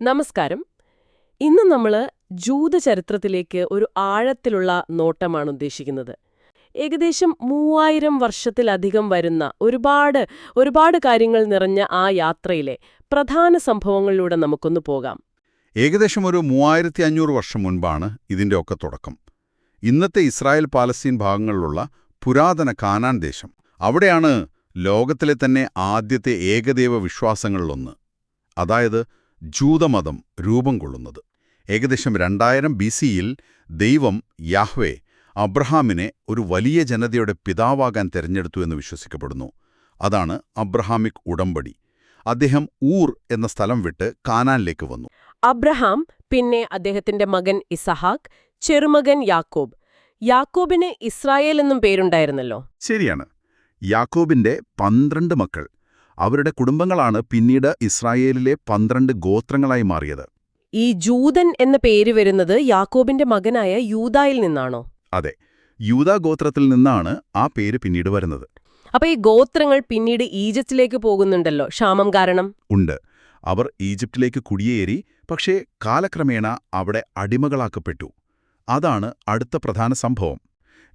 നമസ്കാരം. ഇന്ന് നമ്മൾ ജൂതചരിത്രത്തിലേക്ക് ഒരു ആഴത്തിലുള്ള നോട്ടമാണ് ഉദ്ദേശിക്കുന്നത്. ഏകദേശം 3000 വർഷത്തിലധികം വരുന്ന ഒരുപാട് കാര്യങ്ങൾ നിറഞ്ഞ ആ യാത്രയിലെ പ്രധാന സംഭവങ്ങളിലൂടെ നമുക്കൊന്ന് പോകാം. ഏകദേശം ഒരു 3500 വർഷം മുൻപാണ് ഇതിന്റെ ഒക്കെ തുടക്കം. ഇന്നത്തെ ഇസ്രായേൽ പാലസ്തീൻ ഭാഗങ്ങളിലുള്ള പുരാതന കാനാൻ ദേശം. അവിടെയാണ് ലോകത്തിലെ തന്നെ ആദ്യത്തെ ഏകദൈവ വിശ്വാസങ്ങളിലൊന്ന്, അതായത് ജൂതമതം രൂപം കൊള്ളുന്നത്. ഏകദേശം 2000 BC-യിൽ ദൈവം യാഹ്വേ അബ്രഹാമിനെ ഒരു വലിയ ജനതയുടെ പിതാവാകാൻ തെരഞ്ഞെടുത്തു എന്ന് വിശ്വസിക്കപ്പെടുന്നു. അതാണ് അബ്രഹാമിക് ഉടമ്പടി. അദ്ദേഹം ഊർ എന്ന സ്ഥലം വിട്ട് കാനാനിലേക്ക് വന്നു. അബ്രഹാം, പിന്നെ അദ്ദേഹത്തിന്റെ മകൻ ഇസഹാക്ക്, ചെറുമകൻ യാക്കോബ്. യാക്കോബിന് ഇസ്രായേൽ എന്നും പേരുണ്ടായിരുന്നല്ലോ. ശരിയാണ്. യാക്കോബിന്റെ 12 മക്കൾ. അവരുടെ കുടുംബങ്ങളാണ് പിന്നീട് ഇസ്രായേലിലെ 12 ഗോത്രങ്ങളായി മാറിയത്. ഈ ജൂതൻ എന്ന പേര് വരുന്നത് യാക്കോബിന്റെ മകനായ യൂദായിൽ നിന്നാണോ? അതെ, യൂദാ ഗോത്രത്തിൽ നിന്നാണ് ആ പേര് പിന്നീട് വരുന്നത്. അപ്പൊ ഈ ഗോത്രങ്ങൾ പിന്നീട് ഈജിപ്തിലേക്ക് പോകുന്നുണ്ടല്ലോ, ക്ഷാമം കാരണം. ഉണ്ട്. അവർ ഈജിപ്തിലേക്ക് കുടിയേറി, പക്ഷേ കാലക്രമേണ അവിടെ അടിമകളാക്കപ്പെട്ടു. അതാണ് അടുത്ത പ്രധാന സംഭവം.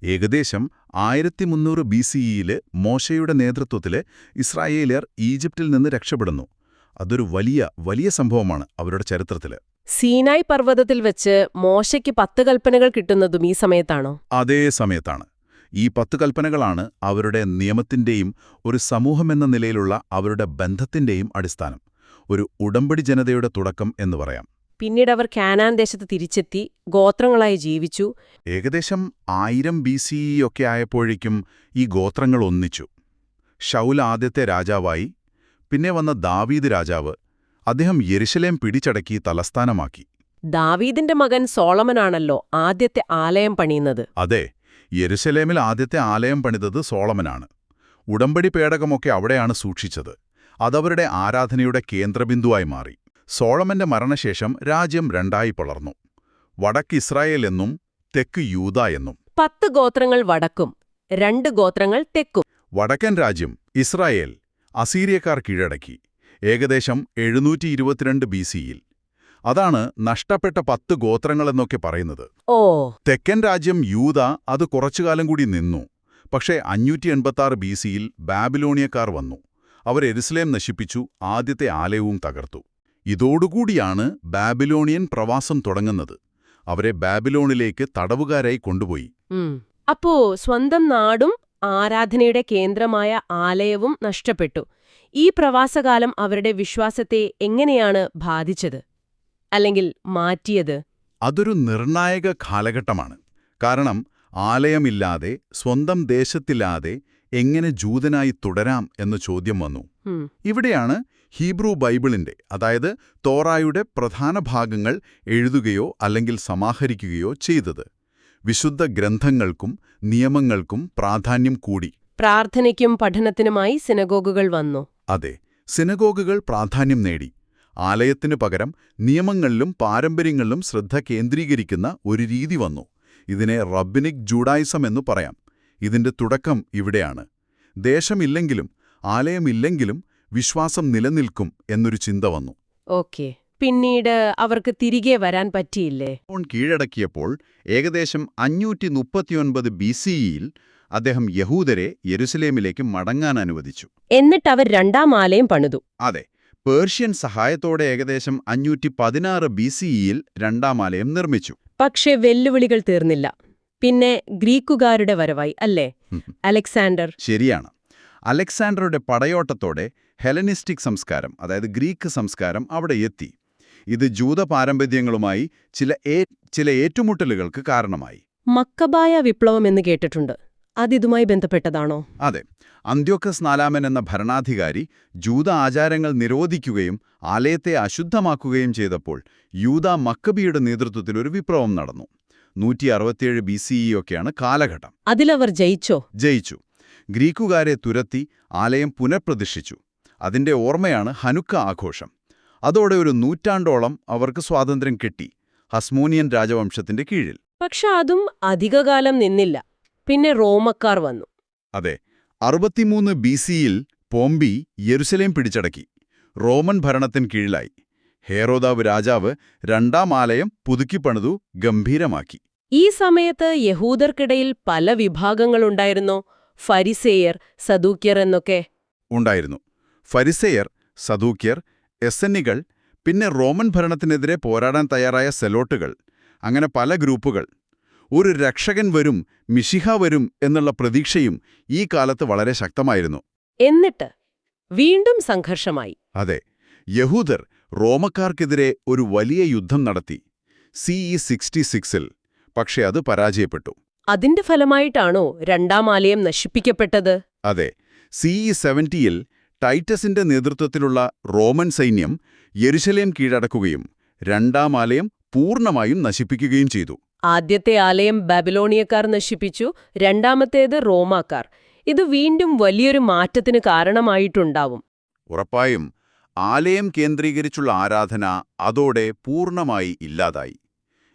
ഏകദേശം 1300 BCE-യിൽ മോശയുടെ നേതൃത്വത്തിൽ ഇസ്രായേലിയർ ഈജിപ്തിൽ നിന്ന് രക്ഷപ്പെടുന്നു. അതൊരു വലിയ സംഭവമാണ് അവരുടെ ചരിത്രത്തിൽ. സീനായ് പർവ്വതത്തിൽ വെച്ച് മോശയ്ക്ക് 10 കൽപ്പനകൾ കിട്ടുന്നതും ഈ സമയത്താണോ? അതേ സമയത്താണ്. ഈ 10 കൽപ്പനകളാണ് അവരുടെ നിയമത്തിന്റെയും ഒരു സമൂഹമെന്ന നിലയിലുള്ള അവരുടെ ബന്ധത്തിന്റെയും അടിസ്ഥാനം. ഒരു ഉടമ്പടി ജനതയുടെ തുടക്കം എന്ന് പറയാം. പിന്നീട് അവർ കാനാൻ ദേശത്ത് തിരിച്ചെത്തി ഗോത്രങ്ങളായി ജീവിച്ചു. ഏകദേശം 1000 BCE ഒക്കെ ആയപ്പോഴേക്കും ഈ ഗോത്രങ്ങൾ ഒന്നിച്ചു. ശൗൽ ആദ്യത്തെ രാജാവായി. പിന്നെ വന്ന ദാവീദ് രാജാവ്. അദ്ദേഹം യെരുശലേം പിടിച്ചടക്കി തലസ്ഥാനമാക്കി. ദാവീദിന്റെ മകൻ സോളമനാണല്ലോ ആദ്യത്തെ ആലയം പണിയുന്നത്. അതെ, യെരുശലേമിൽ ആദ്യത്തെ ആലയം പണിതത് സോളമനാണ്. ഉടമ്പടി പേടകമൊക്കെ അവിടെയാണ് സൂക്ഷിച്ചത്. അതവരുടെ ആരാധനയുടെ കേന്ദ്രബിന്ദുവായി മാറി. സോളമന്റെ മരണശേഷം രാജ്യം രണ്ടായി പിളർന്നു. വടക്ക് ഇസ്രായേൽ എന്നും തെക്ക് യൂദ എന്നും. 10 ഗോത്രങ്ങൾ വടക്കും 2 ഗോത്രങ്ങൾ തെക്കും. വടക്കൻ രാജ്യം ഇസ്രായേൽ അസീര്യക്കാർ കീഴടക്കി ഏകദേശം 722 BC-യിൽ. അതാണ് നഷ്ടപ്പെട്ട 10 ഗോത്രങ്ങളെന്നൊക്കെ പറയുന്നത്. തെക്കൻ രാജ്യം യൂദ അത് കുറച്ചുകാലം കൂടി നിന്നു. പക്ഷേ 586 BC-യിൽ ബാബിലോണിയക്കാർ വന്നു. അവർ യെരുശലേം നശിപ്പിച്ചു, ആദ്യത്തെ ആലയവും തകർത്തു. ഇതോടുകൂടിയാണ് ബാബിലോണിയൻ പ്രവാസം തുടങ്ങുന്നത്. അവരെ ബാബിലോണിലേക്ക് തടവുകാരായി കൊണ്ടുപോയി. അപ്പോ സ്വന്തം നാടും ആരാധനയുടെ കേന്ദ്രമായ ആലയവും നഷ്ടപ്പെട്ടു. ഈ പ്രവാസകാലം അവരുടെ വിശ്വാസത്തെ എങ്ങനെയാണ് ബാധിച്ചത്, അല്ലെങ്കിൽ മാറ്റിയത്? അതൊരു നിർണായക കാലഘട്ടമാണ്. കാരണം ആലയമില്ലാതെ, സ്വന്തം ദേശത്തില്ലാതെ എങ്ങനെ ജൂതനായി തുടരാം എന്ന ചോദ്യം വന്നു. ഇവിടെയാണ് ഹീബ്രു ബൈബിളിന്റെ, അതായത് തോറായുടെ പ്രധാന ഭാഗങ്ങൾ എഴുതുകയോ അല്ലെങ്കിൽ സമാഹരിക്കുകയോ ചെയ്തത്. വിശുദ്ധ ഗ്രന്ഥങ്ങൾക്കും നിയമങ്ങൾക്കും പ്രാധാന്യം കൂടി. പ്രാർത്ഥനയ്ക്കും പഠനത്തിനുമായി സിനഗോഗുകൾ വന്നു. അതെ, സിനഗോഗുകൾ പ്രാധാന്യം നേടി. ആലയത്തിനു പകരം നിയമങ്ങളിലും പാരമ്പര്യങ്ങളിലും ശ്രദ്ധ കേന്ദ്രീകരിക്കുന്ന ഒരു രീതി വന്നു. ഇതിനെ റബ്ബിനിക് ജൂഡായിസം എന്നു പറയാം. ഇതിന്റെ തുടക്കം ഇവിടെയാണ്. ദേശമില്ലെങ്കിലും ആലയമില്ലെങ്കിലും വിശ്വാസം നിലനിൽക്കും എന്നൊരു ചിന്ത വന്നു. ഓക്കെ, പിന്നീട് അവർക്ക് തിരികെ വരാൻ പറ്റിയില്ലേ? കീഴടക്കിയപ്പോൾ ഏകദേശം 539 BCE-യിൽ അദ്ദേഹം യഹൂദരെ യെരുശലേമിലേക്ക് മടങ്ങാൻ അനുവദിച്ചു. എന്നിട്ട് അവർ 2ാം ആലയം പണിതു. അതെ, പേർഷ്യൻ സഹായത്തോടെ ഏകദേശം 516 BCE-യിൽ 2ാം ആലയം നിർമ്മിച്ചു. പക്ഷേ വെല്ലുവിളികൾ തീർന്നില്ല. പിന്നെ ഗ്രീക്കുകാരുടെ വരവായി, അല്ലേ? അലക്സാണ്ടർ. ശരിയാണ്. അലക്സാണ്ടറുടെ പടയോട്ടത്തോടെ ഹെലനിസ്റ്റിക് സംസ്കാരം, അതായത് ഗ്രീക്ക് സംസ്കാരം അവിടെ എത്തി. ഇത് ജൂത പാരമ്പര്യങ്ങളുമായി ചില ഏറ്റുമുട്ടലുകൾക്ക് കാരണമായി. മക്കബായ വിപ്ലവം എന്ന് കേട്ടിട്ടുണ്ട്. അതിതുമായി ബന്ധപ്പെട്ടതാണോ? അതെ. അന്ത്യോക്കസ് 4 എന്ന ഭരണാധികാരി ജൂത ആചാരങ്ങൾ നിരോധിക്കുകയും ആലയത്തെ അശുദ്ധമാക്കുകയും ചെയ്തപ്പോൾ യൂദ മക്കബിയുടെ നേതൃത്വത്തിൽ ഒരു വിപ്ലവം നടന്നു. 167 BCE ഒക്കെയാണ് കാലഘട്ടം. അതിലവർ ജയിച്ചു. ഗ്രീക്കുകാരെ തുരത്തി ആലയം പുനഃപ്രതിഷ്ഠിച്ചു. അതിന്റെ ഓർമ്മയാണ് ഹനുക്ക ആഘോഷം. അതോടെ ഒരു നൂറ്റാണ്ടോളം അവർക്ക് സ്വാതന്ത്ര്യം കിട്ടി, ഹസ്മോനിയൻ രാജവംശത്തിന്റെ കീഴിൽ. പക്ഷെ അതും അധികകാലം നിന്നില്ല. പിന്നെ റോമക്കാർ വന്നു. അതെ, 63 BC-യിൽ പോംബി യെരുശലേം പിടിച്ചടക്കി. റോമൻ ഭരണത്തിന് കീഴിലായി. ഹേറോദാവ് രാജാവ് രണ്ടാം ആലയം പുതുക്കിപ്പണിതു ഗംഭീരമാക്കി. ഈ സമയത്ത് യഹൂദർക്കിടയിൽ പല വിഭാഗങ്ങളുണ്ടായിരുന്നോ? ഫരിസേയർ, സദൂക്യർ എന്നൊക്കെ. ഉണ്ടായിരുന്നു. ഫരിസേയർ, സദൂക്യർ, എസ്സന്നികൾ, പിന്നെ റോമൻ ഭരണത്തിനെതിരെ പോരാടാൻ തയ്യാറായ സെലോട്ടുകൾ, അങ്ങനെ പല ഗ്രൂപ്പുകൾ. ഒരു രക്ഷകൻ വരും, മിശിഹ വരും എന്നുള്ള പ്രതീക്ഷയും ഈ കാലത്ത് വളരെ ശക്തമായിരുന്നു. എന്നിട്ട് വീണ്ടും സംഘർഷമായി. അതെ, യഹൂദർ റോമക്കാർക്കെതിരെ ഒരു വലിയ യുദ്ധം നടത്തി CE 66-ൽ. പക്ഷേ അത് പരാജയപ്പെട്ടു. അതിന്റെ ഫലമായിട്ടാണോ രണ്ടാം ആലയം നശിപ്പിക്കപ്പെട്ടത്? അതെ, CE 70-ൽ ടൈറ്റസിന്റെ നേതൃത്വത്തിലുള്ള റോമൻ സൈന്യം യെരുശലേം കീഴടക്കുകയും രണ്ടാം ആലയം പൂർണ്ണമായും നശിപ്പിക്കുകയും ചെയ്തു. ആദ്യത്തെ ആലയം ബാബിലോണിയക്കാർ നശിപ്പിച്ചു, രണ്ടാമത്തേത് റോമാക്കാർ. ഇത് വീണ്ടും വലിയൊരു മാറ്റത്തിന് കാരണമായിട്ടുണ്ടാവും. ഉറപ്പായും ആലയം കേന്ദ്രീകരിച്ചുള്ള ആരാധന അതോടെ പൂർണ്ണമായി ഇല്ലാതായി.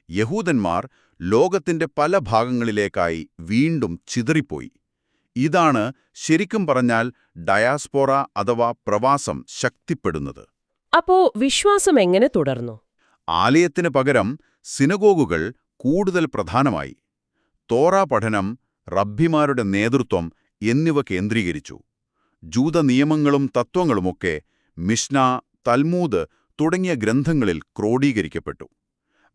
യഹൂദന്മാർ ലോകത്തിന്റെ പല ഭാഗങ്ങളിലേക്കായി വീണ്ടും ചിതറിപ്പോയി. ഇതാണ് ശരിക്കും പറഞ്ഞാൽ ഡയാസ്പോറ അഥവാ പ്രവാസം ശക്തിപ്പെടുന്നത്. അപ്പോ വിശ്വാസം എങ്ങനെ തുടർന്നു? ആലയത്തിന് പകരം സിനഗോഗുകൾ കൂടുതൽ പ്രധാനമായി. തോറാ പഠനം, റബ്ബിമാരുടെ നേതൃത്വം എന്നിവ കേന്ദ്രീകരിച്ചു. ജൂതനിയമങ്ങളും തത്വങ്ങളുമൊക്കെ മിഷ്ന, തൽമൂദ് തുടങ്ങിയ ഗ്രന്ഥങ്ങളിൽ ക്രോഡീകരിക്കപ്പെട്ടു.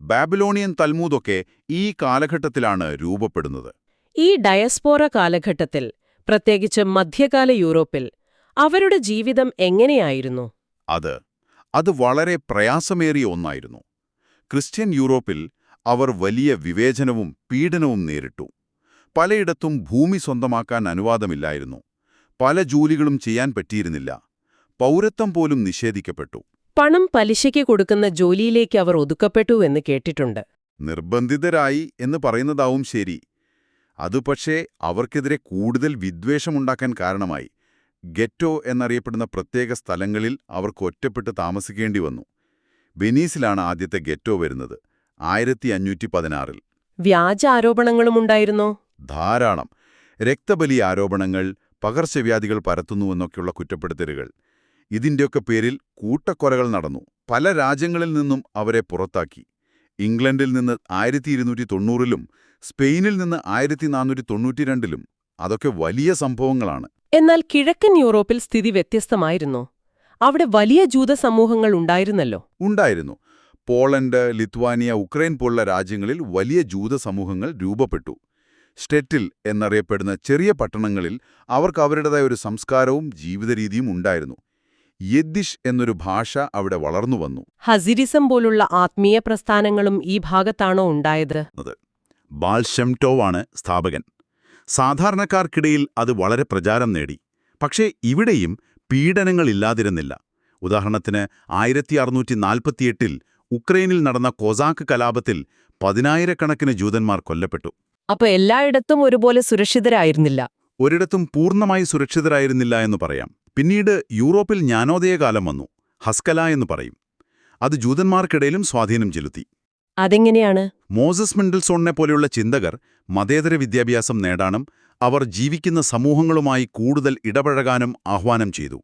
ബാബിലോണിയൻ തൽമൂദൊക്കെ ഈ കാലഘട്ടത്തിലാണ് രൂപപ്പെടുന്നത്. ഈ ഡയസ്പോറ കാലഘട്ടത്തിൽ, പ്രത്യേകിച്ച് മധ്യകാല യൂറോപ്പിൽ, അവരുടെ ജീവിതം എങ്ങനെയായിരുന്നു? അത് വളരെ പ്രയാസമേറിയ ഒന്നായിരുന്നു. ക്രിസ്ത്യൻ യൂറോപ്പിൽ അവർ വലിയ വിവേചനവും പീഡനവും നേരിട്ടു. പലയിടത്തും ഭൂമി സ്വന്തമാക്കാൻ അനുവാദമില്ലായിരുന്നു. പല ജോലികളും ചെയ്യാൻ പറ്റിയിരുന്നില്ല. പൗരത്വം പോലും നിഷേധിക്കപ്പെട്ടു. പണം പലിശയ്ക്ക് കൊടുക്കുന്ന ജോലിയിലേക്ക് അവർ ഒതുക്കപ്പെട്ടു എന്ന് കേട്ടിട്ടുണ്ട്. നിർബന്ധിതരായി എന്ന് പറയുന്നതാവും ശരി. അത് പക്ഷേ അവർക്കെതിരെ കൂടുതൽ വിദ്വേഷമുണ്ടാക്കാൻ കാരണമായി. ഗെറ്റോ എന്നറിയപ്പെടുന്ന പ്രത്യേക സ്ഥലങ്ങളിൽ അവർക്ക് ഒറ്റപ്പെട്ട് താമസിക്കേണ്ടി വന്നു. വെനീസിലാണ് ആദ്യത്തെ ഗെറ്റോ വരുന്നത്, 1516-ൽ. വ്യാജ ആരോപണങ്ങളുമുണ്ടായിരുന്നോ? ധാരാളം. രക്തബലി ആരോപണങ്ങൾ, പകർച്ചവ്യാധികൾ പരത്തുന്നുവെന്നൊക്കെയുള്ള കുറ്റപ്പെടുത്തലുകൾ. ഇതിന്റെയൊക്കെ പേരിൽ കൂട്ടക്കൊലകൾ നടന്നു. പല രാജ്യങ്ങളിൽ നിന്നും അവരെ പുറത്താക്കി. ഇംഗ്ലണ്ടിൽ നിന്ന് 1290-ലും സ്പെയിനിൽ നിന്ന് 1492-ലും. അതൊക്കെ വലിയ സംഭവങ്ങളാണ്. എന്നാൽ കിഴക്കൻ യൂറോപ്പിൽ സ്ഥിതി വ്യത്യസ്തമായിരുന്നോ? അവിടെ വലിയ ജൂതസമൂഹങ്ങൾ ഉണ്ടായിരുന്നല്ലോ. ഉണ്ടായിരുന്നു. പോളണ്ട്, ലിത്വാനിയ, ഉക്രൈൻ പോലുള്ള രാജ്യങ്ങളിൽ വലിയ ജൂതസമൂഹങ്ങൾ രൂപപ്പെട്ടു. സ്റ്റെറ്റിൽ എന്നറിയപ്പെടുന്ന ചെറിയ പട്ടണങ്ങളിൽ അവർക്ക് അവരുടേതായ ഒരു സംസ്കാരവും ജീവിതരീതിയും ഉണ്ടായിരുന്നു. യെദ്ദിഷ് എന്നൊരു ഭാഷ അവിടെ വളർന്നുവന്നു. ഹസിരിസം പോലുള്ള ആത്മീയ പ്രസ്ഥാനങ്ങളും ഈ ഭാഗത്താണോ ഉണ്ടായത്? ബാൽ ഷെം ടോവാണ് സ്ഥാപകൻ. സാധാരണക്കാർക്കിടയിൽ അത് വളരെ പ്രചാരം നേടി. പക്ഷേ ഇവിടെയും പീഡനങ്ങളില്ലാതിരുന്നില്ല. ഉദാഹരണത്തിന് 1648-ൽ ഉക്രൈനിൽ നടന്ന കോസാക്ക് കലാപത്തിൽ 10,000-കണക്കിന് ജൂതന്മാർ കൊല്ലപ്പെട്ടു. അപ്പൊ എല്ലായിടത്തും ഒരുപോലെ സുരക്ഷിതരായിരുന്നില്ല? ഒരിടത്തും പൂർണ്ണമായി സുരക്ഷിതരായിരുന്നില്ല എന്ന് പറയാം. പിന്നീട് യൂറോപ്പിൽ ജ്ഞാനോദയകാലം വന്നു. ഹസ്കല എന്ന് പറയും. അത് ജൂതന്മാർക്കിടയിലും സ്വാധീനം ചെലുത്തി. അതെങ്ങനെയാണ്? മോസസ് മെൻഡൽസോണിനെ പോലെയുള്ള ചിന്തകർ മതേതര വിദ്യാഭ്യാസം നേടാനും അവർ ജീവിക്കുന്ന സമൂഹങ്ങളുമായി കൂടുതൽ ഇടപഴകാനും ആഹ്വാനം ചെയ്തു.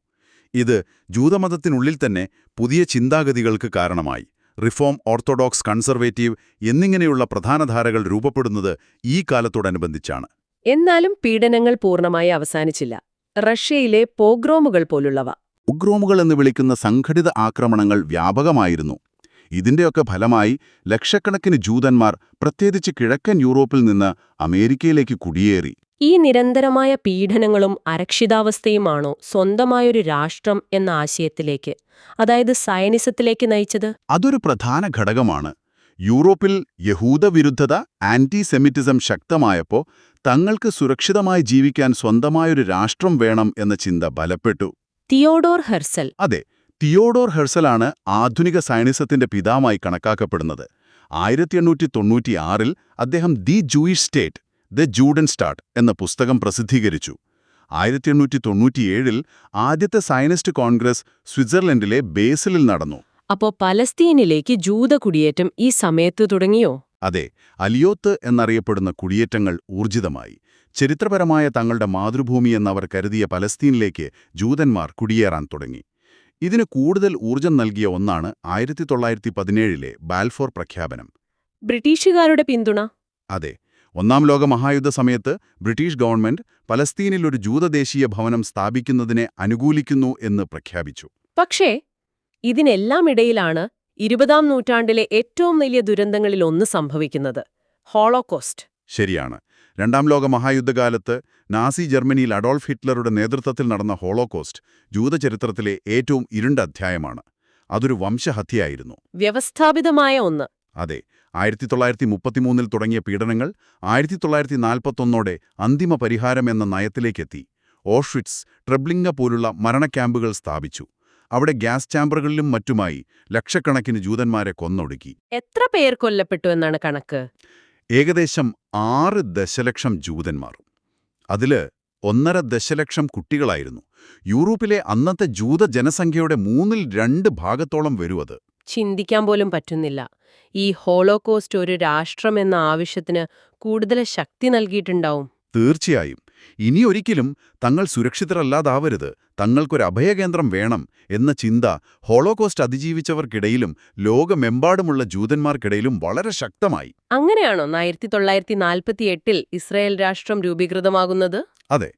ഇത് ജൂതമതത്തിനുള്ളിൽ തന്നെ പുതിയ ചിന്താഗതികൾക്ക് കാരണമായി. റിഫോം, ഓർത്തഡോക്സ്, കൺസർവേറ്റീവ് എന്നിങ്ങനെയുള്ള പ്രധാന ധാരകൾ രൂപപ്പെടുന്നത് ഈ കാലത്തോടനുബന്ധിച്ചാണ്. എന്നാലും പീഡനങ്ങൾ പൂർണ്ണമായി അവസാനിച്ചില്ല. റഷ്യയിലെ പോഗ്രോമുകൾ പോലുള്ളവ. പോഗ്രോമുകൾ എന്ന് വിളിക്കുന്ന സംഘടിത ആക്രമണങ്ങൾ വ്യാപകമായിരുന്നു. ഇതിന്റെയൊക്കെ ഫലമായി ലക്ഷക്കണക്കിന് ജൂതന്മാർ, പ്രത്യേകിച്ച് കിഴക്കൻ യൂറോപ്പിൽ നിന്ന് അമേരിക്കയിലേക്ക് കുടിയേറി. ഈ നിരന്തരമായ പീഡനങ്ങളും അരക്ഷിതാവസ്ഥയുമാണോ സ്വന്തമായൊരു രാഷ്ട്രം എന്ന ആശയത്തിലേക്ക്, അതായത് സയനിസത്തിലേക്ക് നയിച്ചത്? അതൊരു പ്രധാന ഘടകമാണ്. യൂറോപ്പിൽ യഹൂദവിരുദ്ധത, ആന്റിസെമിറ്റിസം ശക്തമായപ്പോൾ തങ്ങൾക്ക് സുരക്ഷിതമായി ജീവിക്കാൻ സ്വന്തമായൊരു രാഷ്ട്രം വേണം എന്ന ചിന്ത ബലപ്പെട്ടു. Theodor Herzl. അതെ, തിയോഡോർ ഹെർസലാണ് ആധുനിക സയനിസത്തിന്റെ പിതാവായി കണക്കാക്കപ്പെടുന്നത്. 1896-ൽ അദ്ദേഹം ദി ജൂയിഷ് സ്റ്റേറ്റ്, ദ ജൂഡൻ സ്റ്റാർട്ട് എന്ന പുസ്തകം പ്രസിദ്ധീകരിച്ചു. 1897-ൽ ആദ്യത്തെ സയനിസ്റ്റ് കോൺഗ്രസ് സ്വിറ്റ്സർലൻഡിലെ ബേസിലിൽ നടന്നു. അപ്പോ പലസ്തീനിലേക്ക് ജൂത കുടിയേറ്റം ഈ സമയത്ത് തുടങ്ങിയോ? അതെ, അലിയോത്ത് എന്നറിയപ്പെടുന്ന കുടിയേറ്റങ്ങൾ ഊർജിതമായി. ചരിത്രപരമായ തങ്ങളുടെ മാതൃഭൂമി എന്നവർ കരുതിയ പലസ്തീനിലേക്ക് ജൂതന്മാർ കുടിയേറാൻ തുടങ്ങി. ഇതിന് കൂടുതൽ ഊർജം നൽകിയ ഒന്നാണ് 1917 ബാൽഫോർ പ്രഖ്യാപനം. ബ്രിട്ടീഷുകാരുടെ പിന്തുണ. അതെ, ഒന്നാം ലോക മഹായുദ്ധ സമയത്ത് ബ്രിട്ടീഷ് ഗവൺമെന്റ് പലസ്തീനിൽ ഒരു ജൂതദേശീയ ഭവനം സ്ഥാപിക്കുന്നതിനെ അനുകൂലിക്കുന്നു എന്ന് പ്രഖ്യാപിച്ചു. പക്ഷേ ഇതിനെല്ലാമിടയിലാണ് 20-ാം നൂറ്റാണ്ടിലെ ഏറ്റവും വലിയ ദുരന്തങ്ങളിലൊന്ന് സംഭവിക്കുന്നത്: ഹോളോകോസ്റ്റ്. ശരിയാണ്. രണ്ടാം ലോക മഹായുദ്ധകാലത്ത് നാസി ജർമ്മനിയിൽ അഡോൾഫ് ഹിറ്റ്ലറുടെ നേതൃത്വത്തിൽ നടന്ന ഹോളോകോസ്റ്റ് ജൂതചരിത്രത്തിലെ ഏറ്റവും ഇരുണ്ട അധ്യായമാണ്. അതൊരു വംശഹത്യയായിരുന്നു. വ്യവസ്ഥാപിതമായ ഒന്ന്. അതെ, 1933-ൽ തുടങ്ങിയ പീഡനങ്ങൾ 1941 അന്തിമ പരിഹാരം എന്ന നയത്തിലേക്കെത്തി. ഓഷ്വിറ്റ്സ്, ട്രെബ്ലിംഗ പോലുള്ള മരണക്യാമ്പുകൾ സ്ഥാപിച്ചു. അവിടെ ഗ്യാസ് ചാമ്പറുകളിലും മറ്റുമായി ലക്ഷക്കണക്കിന് ജൂതന്മാരെ കൊന്നൊടുക്കി. എത്ര പേർ കൊല്ലപ്പെട്ടു എന്നാണ് കണക്ക്? ഏകദേശം 6 ദശലക്ഷം ജൂതന്മാർ. അതില് 1.5 ദശലക്ഷം കുട്ടികളായിരുന്നു. യൂറോപ്പിലെ അന്നത്തെ ജൂത ജനസംഖ്യയുടെ 2/3 ഭാഗത്തോളം വരുവത്. ചിന്തിക്കാൻ പോലും പറ്റുന്നില്ല. ഈ ഹോളോകോസ്റ്റ് ഒരു രാഷ്ട്രമെന്ന ആവശ്യത്തിന് കൂടുതൽ ശക്തി നൽകിയിട്ടുണ്ടാവും. തീർച്ചയായും. ഇനിയൊരിക്കലും തങ്ങൾ സുരക്ഷിതരല്ലാതാവരുത്, തങ്ങൾക്കൊരു അഭയകേന്ദ്രം വേണം എന്ന ചിന്ത ഹോളോകോസ്റ്റ് അതിജീവിച്ചവർക്കിടയിലും ലോകമെമ്പാടുമുള്ള ജൂതന്മാർക്കിടയിലും വളരെ ശക്തമായി. അങ്ങനെയാണോ 1948-ൽ ഇസ്രായേൽ രാഷ്ട്രം രൂപീകൃതമാകുന്നത്? അതെ,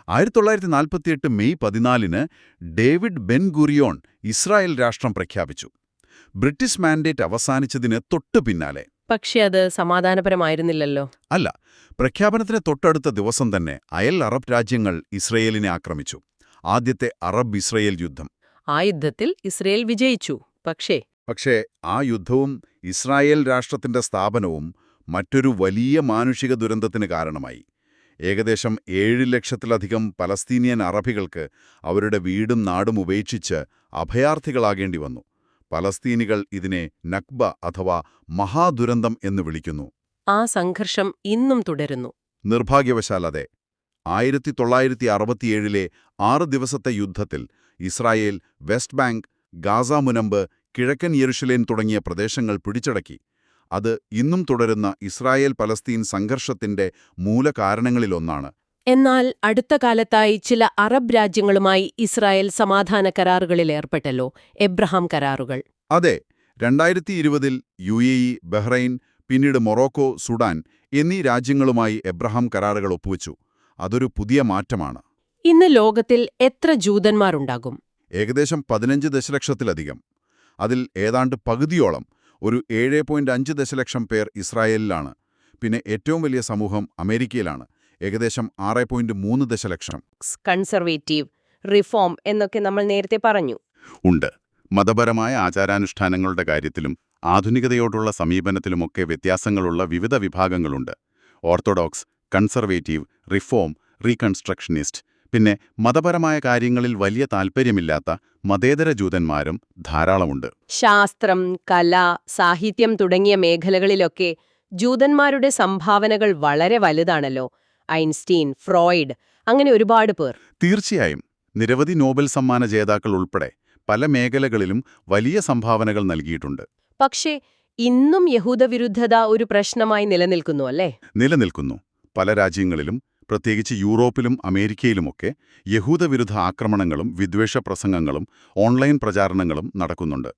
1948 മെയ് 14-ന് ഡേവിഡ് ബെൻ ഗുറിയോൺ ഇസ്രായേൽ രാഷ്ട്രം പ്രഖ്യാപിച്ചു. ബ്രിട്ടീഷ് മാൻഡേറ്റ് അവസാനിച്ചതിന് തൊട്ടു പിന്നാലെ. പക്ഷെ അത് സമാധാനപരമായിരുന്നില്ലല്ലോ. അല്ല, പ്രഖ്യാപനത്തിന് തൊട്ടടുത്ത ദിവസം തന്നെ അയൽ അറബ് രാജ്യങ്ങൾ ഇസ്രയേലിനെ ആക്രമിച്ചു. ആദ്യത്തെ അറബ്-ഇസ്രയേൽ യുദ്ധം. ആ യുദ്ധത്തിൽ ഇസ്രയേൽ വിജയിച്ചു. പക്ഷേ ആ യുദ്ധവും ഇസ്രായേൽ രാഷ്ട്രത്തിന്റെ സ്ഥാപനവും മറ്റൊരു വലിയ മാനുഷിക ദുരന്തത്തിന് കാരണമായി. ഏകദേശം 7 ലക്ഷത്തിലധികം പലസ്തീനിയൻ അറബികൾക്ക് അവരുടെ വീടും നാടും ഉപേക്ഷിച്ച് അഭയാർത്ഥികളാകേണ്ടി വന്നു. പലസ്തീനികൾ ഇതിനെ നക്ബ അഥവാ മഹാദുരന്തം എന്ന് വിളിക്കുന്നു. ആ സംഘർഷം ഇന്നും തുടരുന്നു. നിർഭാഗ്യവശാൽ അതെ. 1967-ലെ 6 ദിവസത്തെ യുദ്ധത്തിൽ ഇസ്രായേൽ വെസ്റ്റ് ബാങ്ക്, ഗാസ മുനമ്പ്, കിഴക്കൻ യെരുശലേം തുടങ്ങിയ പ്രദേശങ്ങൾ പിടിച്ചടക്കി. അത് ഇന്നും തുടരുന്ന ഇസ്രായേൽ-പലസ്തീൻ സംഘർഷത്തിന്റെ മൂലകാരണങ്ങളിലൊന്നാണ്. എന്നാൽ അടുത്ത കാലത്തായി ചില അറബ് രാജ്യങ്ങളുമായി ഇസ്രായേൽ സമാധാന കരാറുകളിൽ ഏർപ്പെട്ടല്ലോ, എബ്രഹാം കരാറുകൾ. അതെ, 2020-ൽ UAE, ബഹ്റൈൻ, പിന്നീട് മൊറോക്കോ, സുഡാൻ എന്നീ രാജ്യങ്ങളുമായി എബ്രഹാം കരാറുകൾ ഒപ്പുവച്ചു. അതൊരു പുതിയ മാറ്റമാണ്. ഇന്ന് ലോകത്തിൽ എത്ര ജൂതന്മാരുണ്ടാകും? ഏകദേശം 15 ദശലക്ഷത്തിലധികം. അതിൽ ഏതാണ്ട് പകുതിയോളം, ഒരു 7.5 ദശലക്ഷം പേർ ഇസ്രായേലിലാണ്. പിന്നെ ഏറ്റവും വലിയ സമൂഹം അമേരിക്കയിലാണ്, ഏകദേശം 6.3 ദശലക്ഷം. കൺസർവേറ്റീവ്, റിഫോം എന്നൊക്കെ നമ്മൾ നേരത്തെ പറഞ്ഞു. ഉണ്ട്. മതപരമായ ആചാരാനുഷ്ഠാനങ്ങളുടെ കാര്യത്തിലും ആധുനികതയോടുള്ള സമീപനത്തിലുമൊക്കെ വ്യത്യാസങ്ങളുള്ള വിവിധ വിഭാഗങ്ങളുണ്ട്. Orthodox, Conservative, Reform, Reconstructionist. പിന്നെ മതപരമായ കാര്യങ്ങളിൽ വലിയ താൽപ്പര്യമില്ലാത്ത മതേതര ജൂതന്മാരും ധാരാളമുണ്ട്. ശാസ്ത്രം, കല, സാഹിത്യം തുടങ്ങിയ മേഖലകളിലൊക്കെ ജൂതന്മാരുടെ സംഭാവനകൾ വളരെ വലുതാണല്ലോ. ഐൻസ്റ്റീൻ, ഫ്രോയിഡ്, അങ്ങനെ ഒരുപാട് പേർ. തീർച്ചയായും. നിരവധി നോബൽ സമ്മാന ജേതാക്കൾ ഉൾപ്പെടെ പല മേഖലകളിലും വലിയ സംഭാവനകൾ നൽകിയിട്ടുണ്ട്. പക്ഷേ ഇന്നും യഹൂദവിരുദ്ധത ഒരു പ്രശ്നമായി നിലനിൽക്കുന്നു, അല്ലേ? നിലനിൽക്കുന്നു. പല രാജ്യങ്ങളിലും, പ്രത്യേകിച്ച് യൂറോപ്പിലും അമേരിക്കയിലുമൊക്കെ യഹൂദവിരുദ്ധ ആക്രമണങ്ങളും വിദ്വേഷ പ്രസംഗങ്ങളും ഓൺലൈൻ പ്രചാരണങ്ങളും നടക്കുന്നുണ്ട്.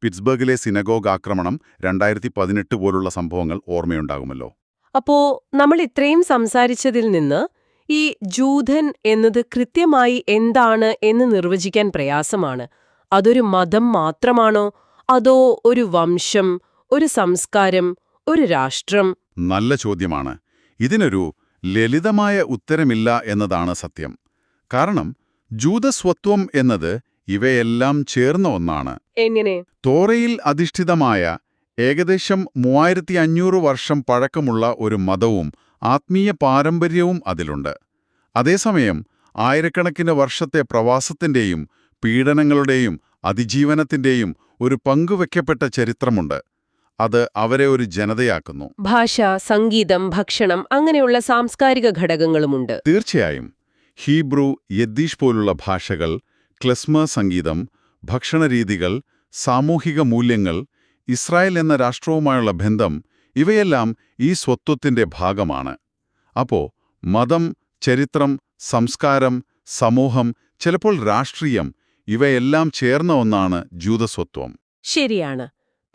പിറ്റ്സ്ബർഗിലെ സിനഗോഗ് ആക്രമണം 2018 പോലുള്ള സംഭവങ്ങൾ ഓർമ്മയുണ്ടാകുമല്ലോ. അപ്പോ നമ്മൾ ഇത്രയും സംസാരിച്ചതിൽ നിന്ന് ഈ ജൂതൻ എന്നത് കൃത്യമായി എന്താണ് എന്ന് നിർവചിക്കാൻ പ്രയാസമാണ്. അതൊരു മതം മാത്രമാണോ, അതോ ഒരു വംശം, ഒരു സംസ്കാരം, ഒരു രാഷ്ട്രം? നല്ല ചോദ്യമാണ്. ഇതിനൊരു ലളിതമായ ഉത്തരമില്ല എന്നതാണ് സത്യം. കാരണം ജൂതസ്വത്വം എന്നത് ഇവയെല്ലാം ചേർന്ന ഒന്നാണ്. എങ്ങനെ? തോറയിൽ അധിഷ്ഠിതമായ ഏകദേശം 3500 വർഷം പഴക്കമുള്ള ഒരു മതവും ആത്മീയ പാരമ്പര്യവും അതിലുണ്ട്. അതേസമയം ആയിരക്കണക്കിന് വർഷത്തെ പ്രവാസത്തിന്റെയും പീഡനങ്ങളുടെയും അതിജീവനത്തിന്റെയും ഒരു പങ്കുവെക്കപ്പെട്ട ചരിത്രമുണ്ട്. അത് അവരെ ഒരു ജനതയാക്കുന്നു. ഭാഷ, സംഗീതം, ഭക്ഷണം, അങ്ങനെയുള്ള സാംസ്കാരിക ഘടകങ്ങളുമുണ്ട്. തീർച്ചയായും. ഹീബ്രു, യദ്ദീഷ് പോലുള്ള ഭാഷകൾ, ക്ലെസ്മ സംഗീതം, ഭക്ഷണരീതികൾ, സാമൂഹിക മൂല്യങ്ങൾ, ഇസ്രായേൽ എന്ന രാഷ്ട്രവുമായുള്ള ബന്ധം, ഇവയെല്ലാം ഈ സ്വത്വത്തിന്റെ ഭാഗമാണ്. അപ്പോ മതം, ചരിത്രം, സംസ്കാരം, സമൂഹം, ചിലപ്പോൾ രാഷ്ട്രീയം, ഇവയെല്ലാം ചേർന്ന ഒന്നാണ് ജൂതസ്വത്വം. ശരിയാണ്.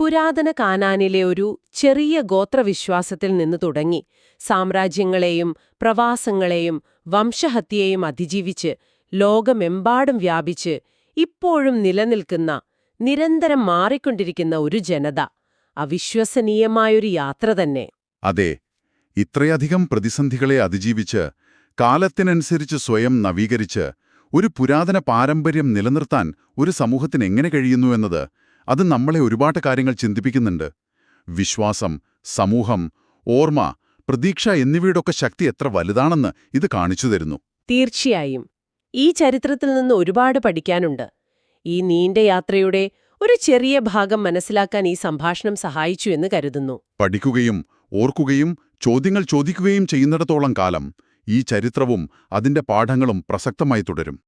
പുരാതന കാനാനിലെ ഒരു ചെറിയ ഗോത്രവിശ്വാസത്തിൽ നിന്ന് തുടങ്ങി സാമ്രാജ്യങ്ങളെയും പ്രവാസങ്ങളെയും വംശഹത്യയെയും അതിജീവിച്ച് ലോകമെമ്പാടും വ്യാപിച്ച് ഇപ്പോഴും നിലനിൽക്കുന്ന, നിരന്തരം മാറിക്കൊണ്ടിരിക്കുന്ന ഒരു ജനത. അവിശ്വസനീയമായൊരു യാത്ര തന്നെ. അതെ, ഇത്രയധികം പ്രതിസന്ധികളെ അതിജീവിച്ച് കാലത്തിനനുസരിച്ച് സ്വയം നവീകരിച്ച് ഒരു പുരാതന പാരമ്പര്യം നിലനിർത്താൻ ഒരു സമൂഹത്തിന് എങ്ങനെ കഴിയുന്നു എന്നത് അത് നമ്മളെ ഒരുപാട് കാര്യങ്ങൾ ചിന്തിപ്പിക്കുന്നുണ്ട്. വിശ്വാസം, സമൂഹം, ഓർമ്മ, പ്രതീക്ഷ എന്നിവയുടെയൊക്കെ ശക്തി എത്ര വലുതാണെന്ന് ഇത് കാണിച്ചു തരുന്നു. തീർച്ചയായും. ഈ ചരിത്രത്തിൽ നിന്ന് ഒരുപാട് പഠിക്കാനുണ്ട്. ഈ നീണ്ട യാത്രയുടെ ഒരു ചെറിയ ഭാഗം മനസ്സിലാക്കാൻ ഈ സംഭാഷണം സഹായിച്ചു എന്ന് കരുതുന്നു. പഠിക്കുകയും ഓർക്കുകയും ചോദ്യങ്ങൾ ചോദിക്കുകയും ചെയ്യുന്നിടത്തോളം കാലം ഈ ചരിത്രവും അതിന്റെ പാഠങ്ങളും പ്രസക്തമായി തുടരും.